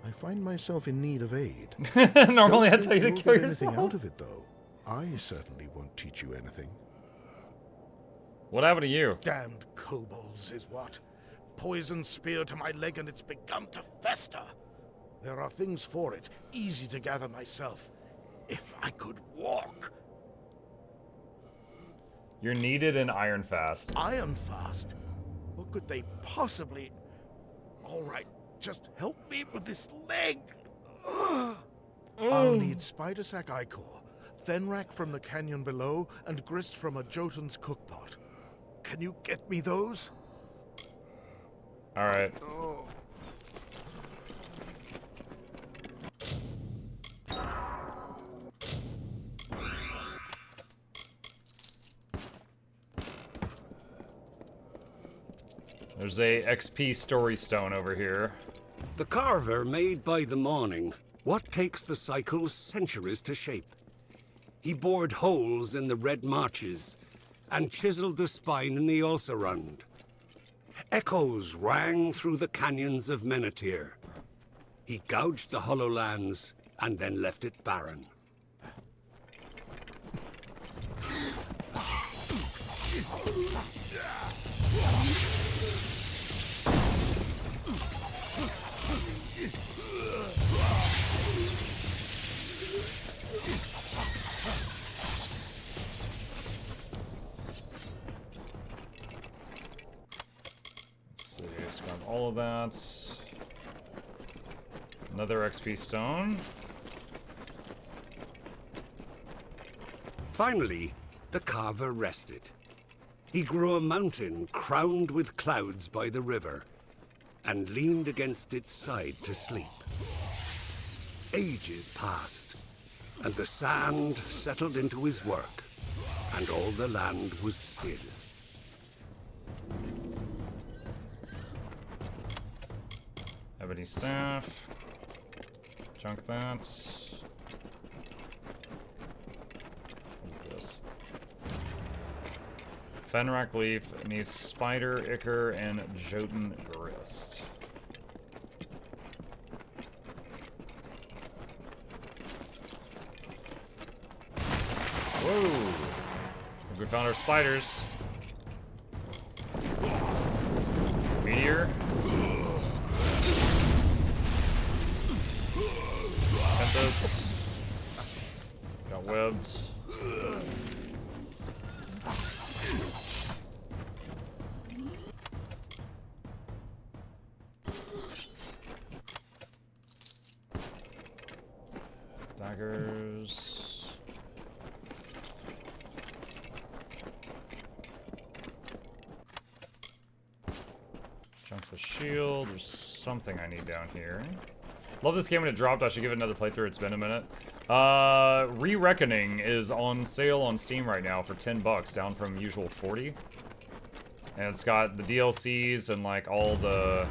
I find myself in need of aid. Normally I'd Don't tell you to think kill you'll get anything yourself. out of it, though. I certainly won't teach you anything. What happened to you? Damned kobolds is what. Poison spear to my leg and it's begun to fester. There are things for it, easy to gather myself. If I could walk. You're needed in Ironfast. Ironfast? What could they possibly... Alright, just help me with this leg. I'll need spider sac ichor, fenrac from the canyon below, and grist from a Jotun's cookpot. Can you get me those? Alright. There's a XP story stone over here. The carver made by the morning what takes the cycles centuries to shape. He bored holes in the red marches and chiseled the spine in the Ulcerund. Echoes rang through the canyons of Menethir. He gouged the hollow lands and then left it barren. All of that. Another XP stone. Finally, the carver rested. He grew a mountain crowned with clouds by the river and leaned against its side to sleep. Ages passed, and the sand settled into his work, and all the land was still. Ebony staff. Junk that. What's this? Fenrac leaf needs spider, ichor, and Jotun grist. Whoa! I think we found our spiders. Meteor. Tempest. Got webs. Daggers. Jump the shield. There's something I need down here. Love this game when it dropped. I should give it another playthrough. It's been a minute. Re-Reckoning is on sale on Steam right now for $10, down from usual 40. And it's got the DLCs and like all the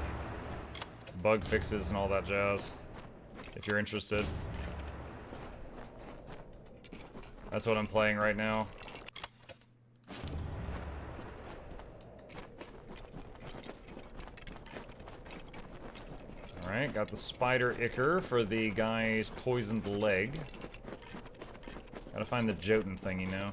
bug fixes and all that jazz. If you're interested. That's what I'm playing right now. Alright, got the spider ichor for the guy's poisoned leg. Gotta find the Jotun thingy now.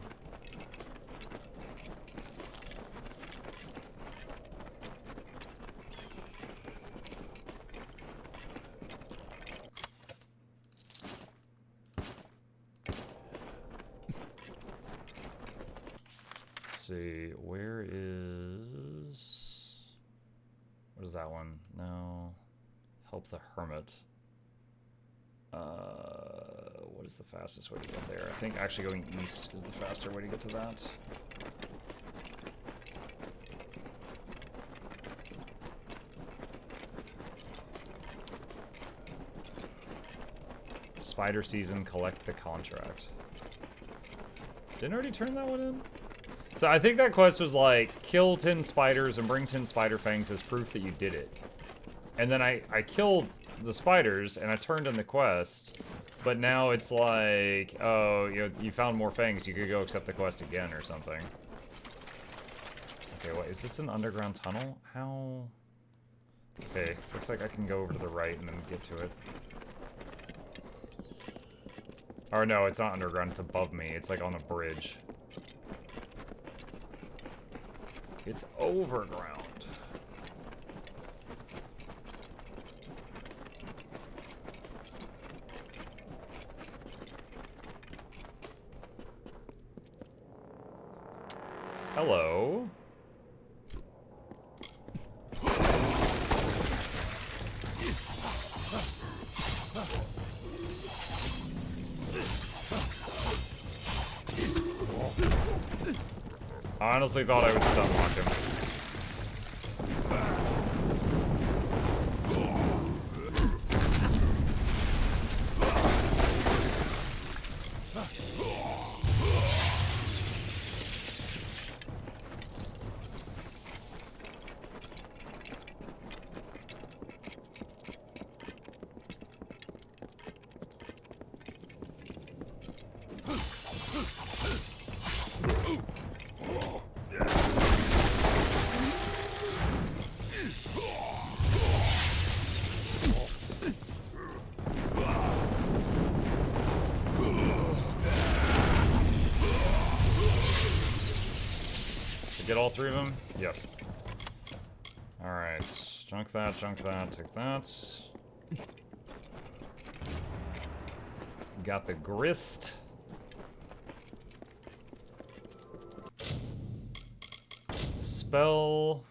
Let's see, where is... What is that one? No... Help the Hermit. What is the fastest way to get there? I think actually going east is the faster way to get to that. Spider season, collect the contract. Didn't I already turn that one in? So I think that quest was like, kill 10 spiders and bring 10 spider fangs as proof that you did it. And then I killed the spiders and I turned in the quest, but now it's like, oh, you found more fangs, you could go accept the quest again or something. Okay, what, is this an underground tunnel? How Okay, looks like I can go over to the right and then get to it. Or no, it's not underground, it's above me. It's like on a bridge. It's overground. Hello. I honestly thought I would stun lock him. Get all three of them? Yes. Alright. Junk that, take that. Got the grist. Spell.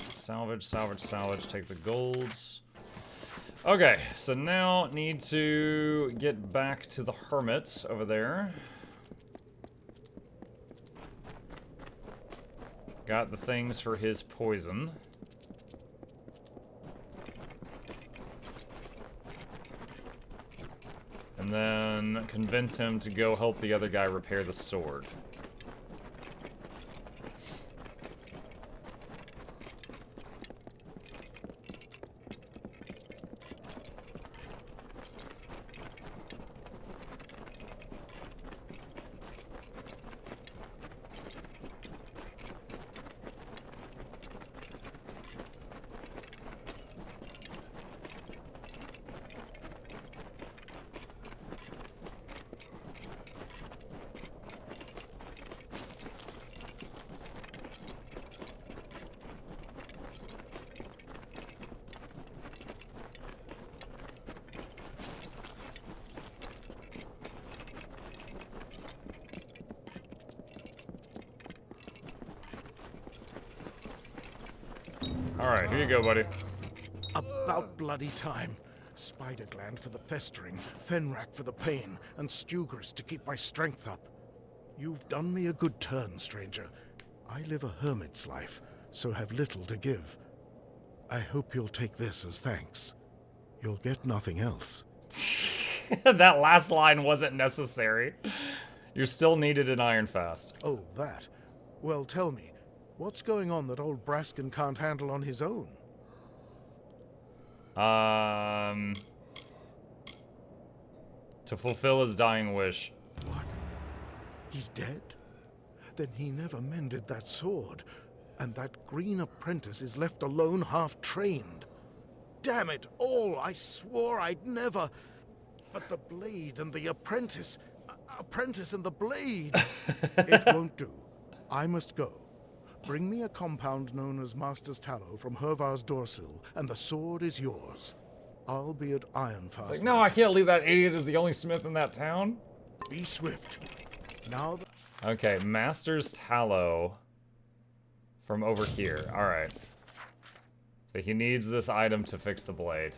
Salvage, salvage, salvage. Take the golds. Okay, so now need to get back to the hermit over there. Got the things for his poison. And then convince him to go help the other guy repair the sword. Alright, here you go, buddy. About bloody time. Spider gland for the festering, Fenrak for the pain, and Stugris to keep my strength up. You've done me a good turn, stranger. I live a hermit's life, so have little to give. I hope you'll take this as thanks. You'll get nothing else. That last line wasn't necessary. You're still needed in Ironfast. Oh, that. Well, tell me, what's going on that old Braskin can't handle on his own? To fulfill his dying wish. What? He's dead? Then he never mended that sword. And that green apprentice is left alone, half-trained. Damn it all! I swore I'd never... But the blade and the apprentice... Apprentice and the blade! It won't do. I must go. Bring me a compound known as Master's Tallow from Hervar's Dorsil, and the sword is yours. I'll be at Ironfast. It's like, no, I can't leave that idiot as the only smith in that town. Be swift. Now that... Okay, Master's Tallow from over here. Alright. So he needs this item to fix the blade.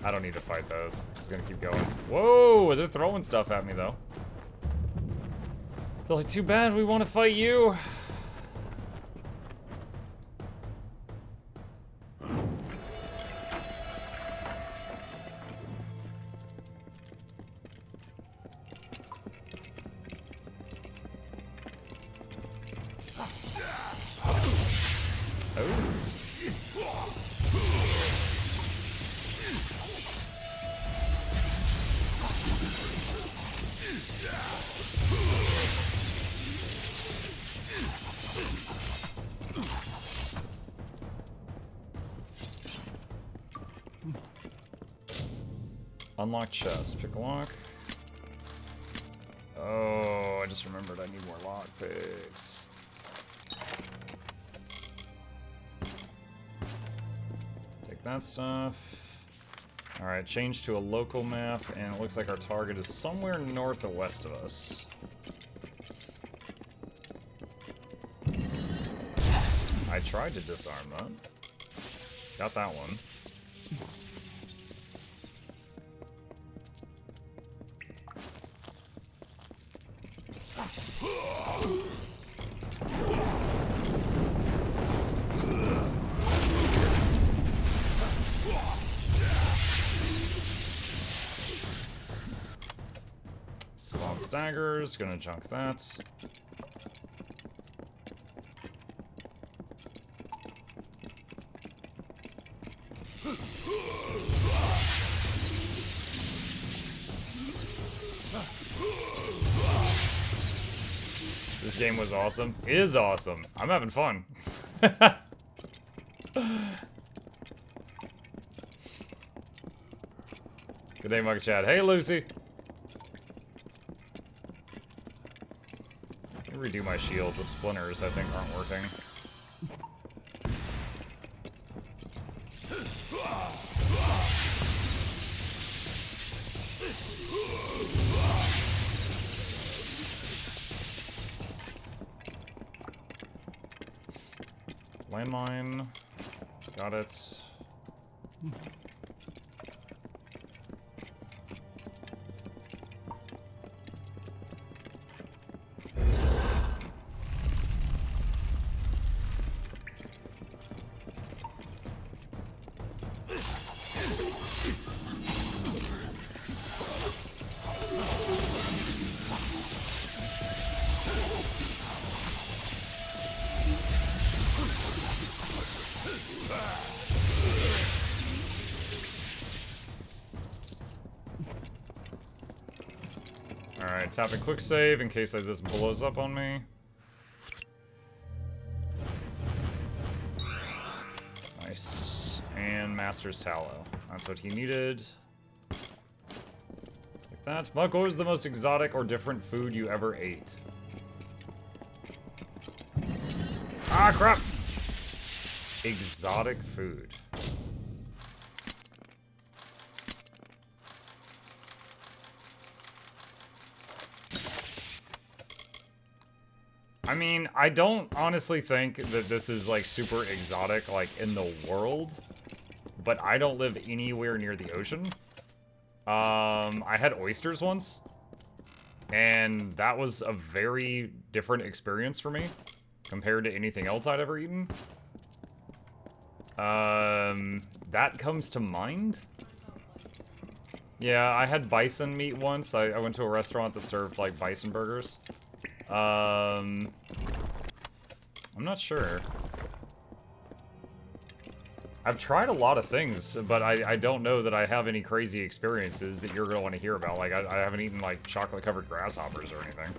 I don't need to fight those. Just gonna keep going. Whoa, they're throwing stuff at me though. They're like, too bad we want to fight you. Unlock chest. Pick a lock. Oh, I just remembered I need more lock picks. Take that stuff. Alright, change to a local map, and it looks like our target is somewhere north or west of us. I tried to disarm that. Got that one. Spawn staggers, gonna junk that. This game was awesome. It is awesome. I'm having fun. Good day, Mug Chat. Hey, Lucy. Let me redo my shield. The splinters, I think, aren't working. Landmine. Got it. Alright, tapping quick save in case this blows up on me. Nice. And Master's Tallow. That's what he needed. Like that. Muck, what was the most exotic or different food you ever ate? Ah, crap! Exotic food. I mean, I don't honestly think that this is, like, super exotic, like, in the world. But I don't live anywhere near the ocean. I had oysters once. And that was a very different experience for me. Compared to anything else I'd ever eaten. That comes to mind. Yeah, I had bison meat once. I went to a restaurant that served, like, bison burgers. I'm not sure. I've tried a lot of things, but I don't know that I have any crazy experiences that you're going to want to hear about. Like, I haven't eaten, like, chocolate-covered grasshoppers or anything.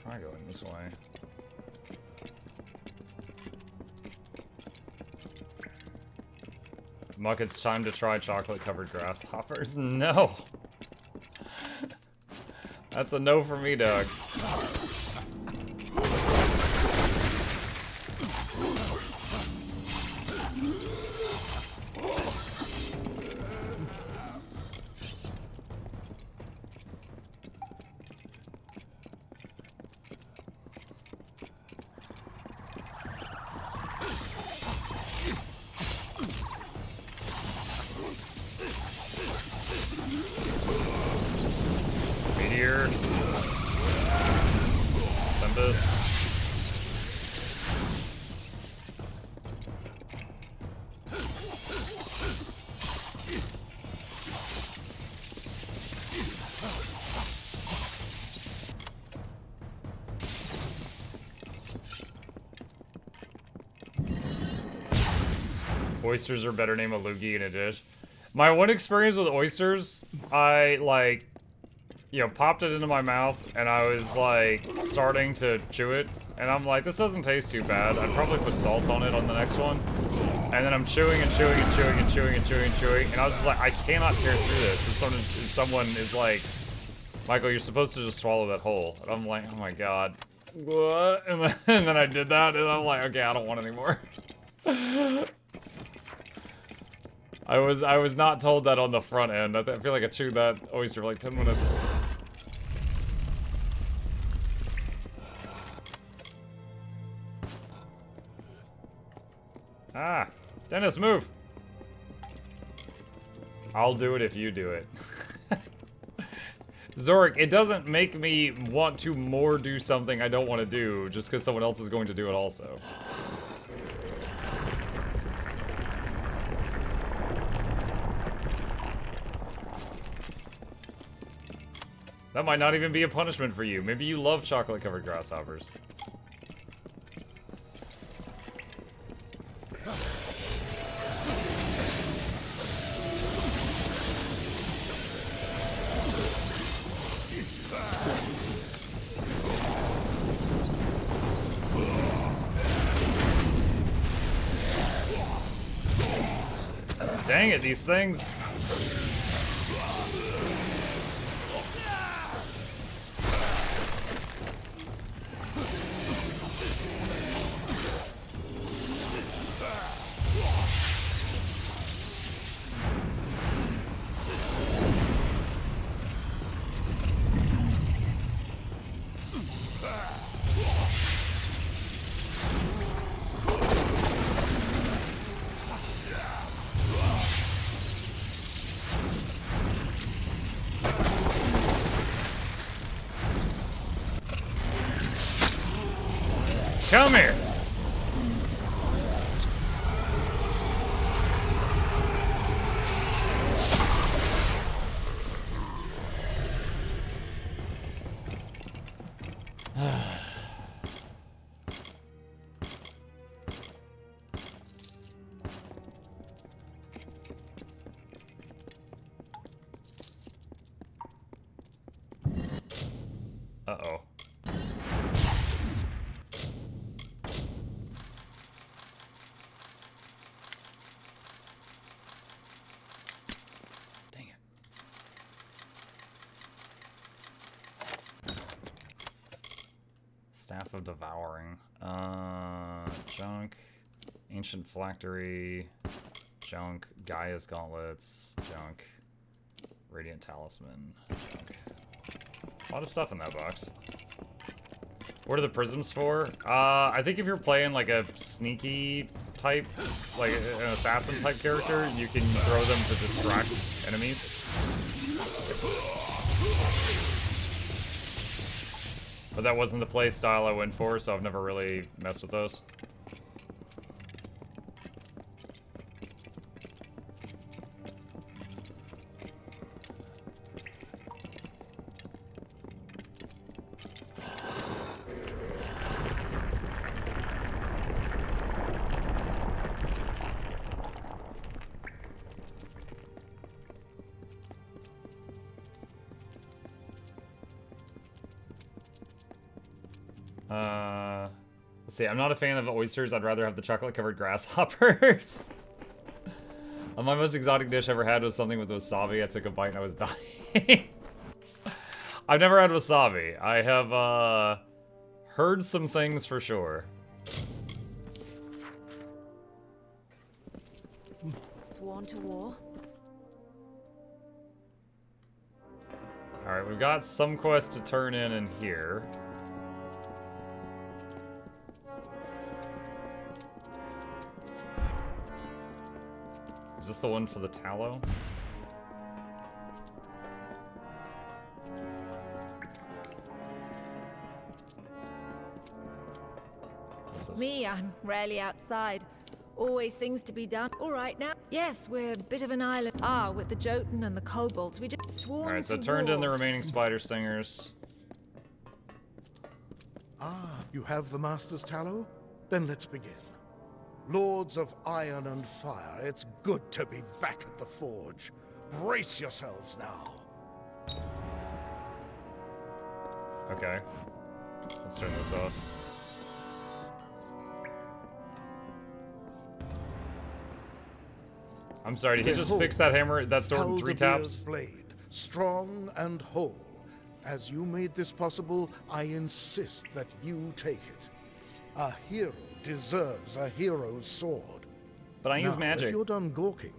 Try going this way. Muck, it's time to try chocolate-covered grasshoppers. No! That's a no for me, Doug. Oysters are better name a loogie in a dish. My one experience with oysters, I like, you know, popped it into my mouth and I was like starting to chew it. And I'm like, this doesn't taste too bad. I'd probably put salt on it on the next one. And then I'm chewing and chewing and chewing and chewing and chewing and chewing. And I was just like, I cannot tear through this. And someone is like, Michael, you're supposed to just swallow that whole. And I'm like, oh my god. What? And then I did that and I'm like, okay, I don't want any more. I was not told that on the front end. I feel like I chewed that oyster for like 10 minutes. Ah, Dennis, move. I'll do it if you do it. Zorik, it doesn't make me want to more do something I don't want to do just because someone else is going to do it also. That might not even be a punishment for you. Maybe you love chocolate-covered grasshoppers. Dang it, these things. Come here. Uh-oh. Staff of Devouring. Junk. Ancient Phylactery. Junk. Gaia's Gauntlets. Junk. Radiant Talisman. Junk. A lot of stuff in that box. What are the prisms for? I think if you're playing like a sneaky type, like an assassin type character, you can throw them to distract enemies. But that wasn't the play style I went for, so I've never really messed with those. Let's see, I'm not a fan of oysters. I'd rather have the chocolate-covered grasshoppers. My most exotic dish I ever had was something with wasabi. I took a bite and I was dying. I've never had wasabi. I have, heard some things for sure. Sworn to war? Alright, we've got some quests to turn in here. Is this the one for the tallow? Me, I'm rarely outside. Always things to be done. All right now. Yes, we're a bit of an island. Ah, with the Jotun and the kobolds, we just sworn. All right, so to turned in war. the remaining spider stingers. Ah, you have the Master's tallow? Then let's begin. Lords of Iron and Fire, it's good to be back at the forge. Brace yourselves now. Okay. Let's turn this off. I'm sorry, did he just fix that hammer, that sword in 3 taps? Blade, strong and whole. As you made this possible, I insist that you take it. A hero deserves a hero's sword. But I use Now, magic. if you're done gawking,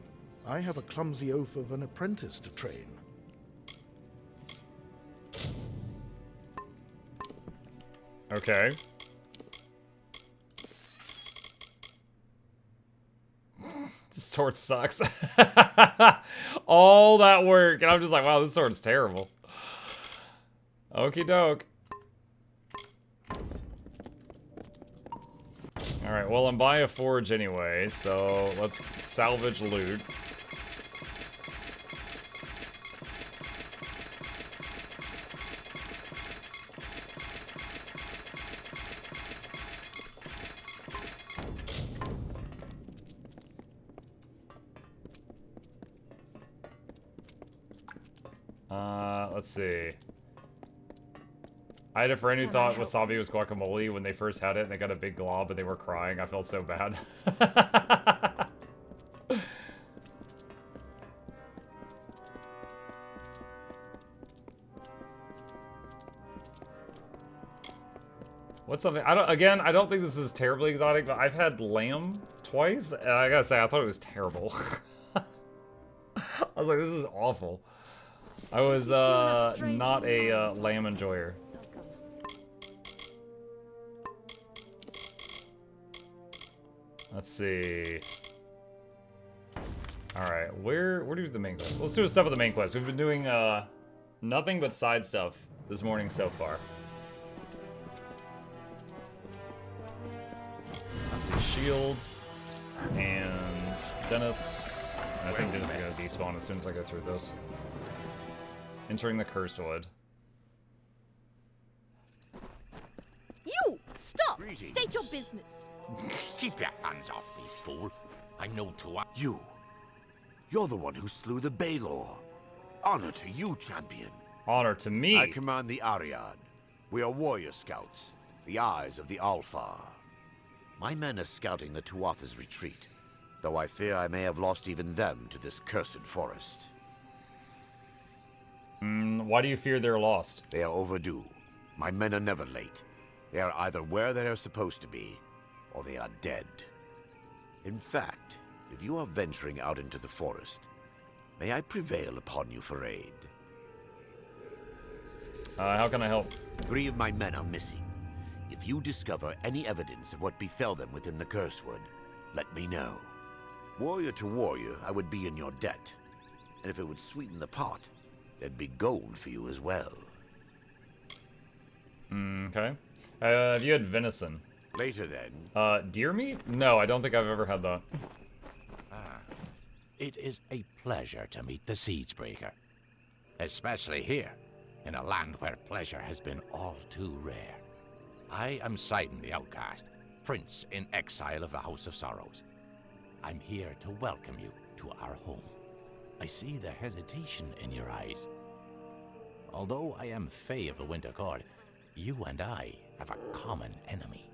I have a clumsy oaf of an apprentice to train. Okay. This sword sucks. All that work, and I'm just like, wow, this sword's terrible. Okie doke. Alright, well, I'm by a forge anyway, so let's salvage loot. Let's see. I had a friend who thought wasabi was guacamole when they first had it and they got a big glob and they were crying. I felt so bad. What's something? I don't think this is terribly exotic, but I've had lamb twice, and I gotta say, I thought it was terrible. I was like, this is awful. I was not a lamb enjoyer. Let's see. Alright, where do the main quest? Let's do a step of the main quest. We've been doing nothing but side stuff this morning so far. I see Shield and Dennis. And I think Dennis is gonna despawn as soon as I go through this. Entering the Cursewood. You! Stop! Greetings. State your business. Keep your hands off me, fool. I know too. You're the one who slew the Baylor. Honor to you, champion. Honor to me. I command the Ariad. We are warrior scouts, the eyes of the Alfar. My men are scouting the Tuatha's retreat, though I fear I may have lost even them to this cursed forest. Why do you fear they're lost? They are overdue. My men are never late. They are either where they are supposed to be, or they are dead. In fact, if you are venturing out into the forest, may I prevail upon you for aid? How can I help? 3 of my men are missing. If you discover any evidence of what befell them within the Cursewood, let me know. Warrior to warrior, I would be in your debt. And if it would sweeten the pot, there'd be gold for you as well. Okay. Have you had venison? Later then. Deer meat? No, I don't think I've ever had that. It is a pleasure to meet the Siegebreaker. Especially here, in a land where pleasure has been all too rare. I am Sidon the Outcast, Prince in exile of the House of Sorrows. I'm here to welcome you to our home. I see the hesitation in your eyes. Although I am Fae of the Winter Court, you and I have a common enemy.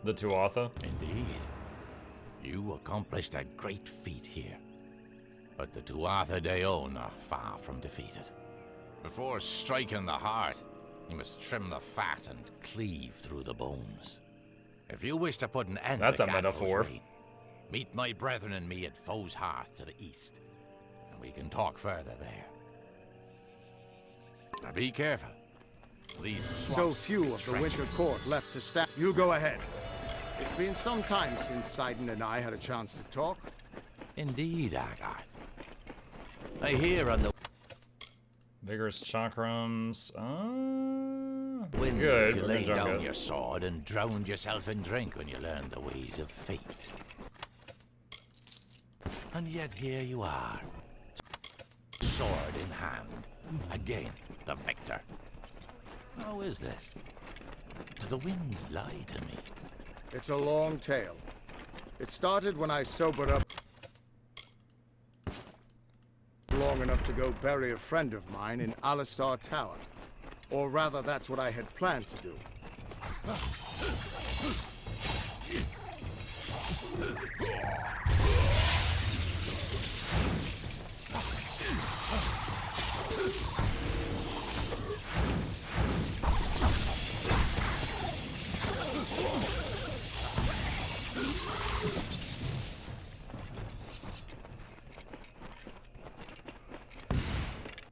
The Tuatha? Indeed. You accomplished a great feat here. But the Tuatha Deon are far from defeated. Before striking the heart, you must trim the fat and cleave through the bones. If you wish to put an end That's to a metaphor. reign, meet my brethren and me at Foe's Hearth to the east, and we can talk further there. Now be careful. These So swamps few are of the treacherous. Winter Court left to stand. You go ahead. It's been some time since Sidon and I had a chance to talk. Indeed, Agarth. I hear on the Vigorous chakrams. wind Good. you We're laid gonna jump down it. your sword and drowned yourself in drink when you learned the ways of fate. And yet here you are, sword in hand, again the victor. How is this? Do the winds lie to me? It's a long tale. It started when I sobered up long enough to go bury a friend of mine in Alistar Tower. Or rather, that's what I had planned to do.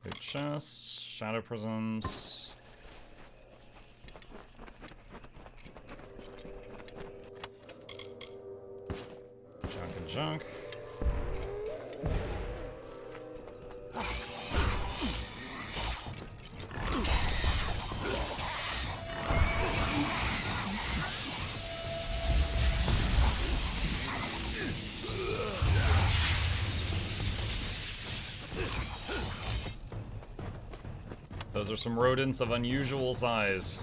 Good chest, shadow prisms. Junk and junk. Those are some rodents of unusual size.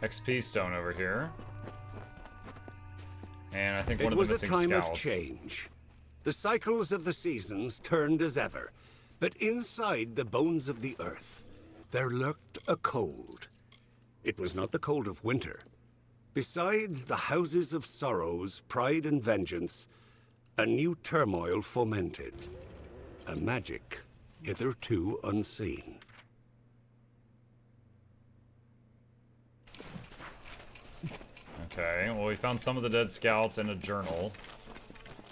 XP stone over here. And I think one of the missing scouts. It was a time of change. The cycles of the seasons turned as ever, but inside the bones of the earth, there lurked a cold. It was not the cold of winter. Beside the houses of sorrows, pride and vengeance, a new turmoil fomented. A magic hitherto unseen. Okay, well we found some of the dead scouts in a journal.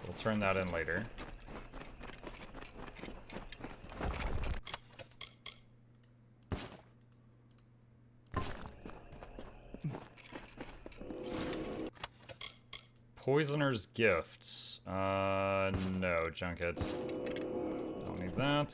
We'll turn that in later. Poisoner's Gift. No, junket. Don't need that.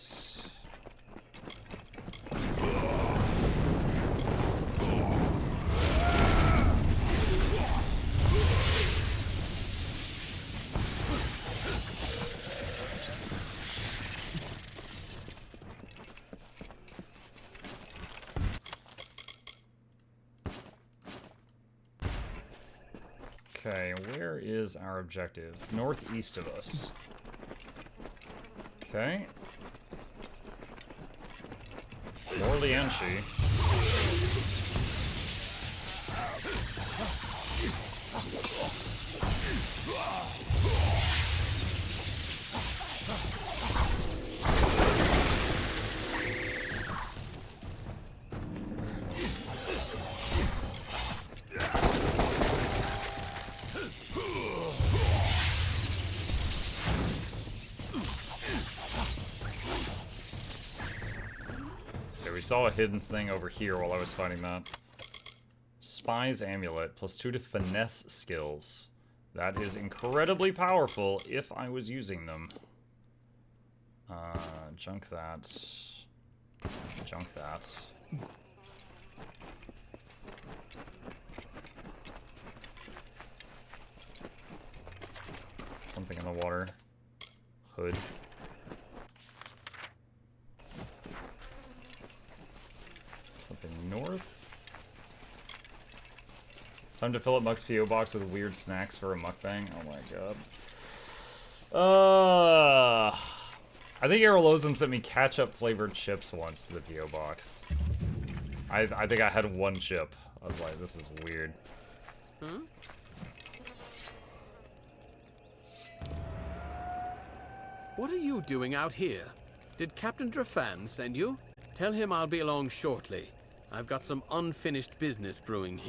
Okay, where is our objective? Northeast of us. Okay. More Lianchi. Saw a hidden thing over here while I was fighting that. Spy's Amulet, +2 to finesse skills. That is incredibly powerful if I was using them. Junk that. Junk that. Something in the water. Hood. Something north. Time to fill up Muck's P.O. box with weird snacks for a mukbang. Oh my god. I think Arolozan sent me ketchup flavored chips once to the P.O. box. I think I had one chip. I was like, this is weird. Huh? What are you doing out here? Did Captain Drafan send you? Tell him I'll be along shortly. I've got some unfinished business brewing here.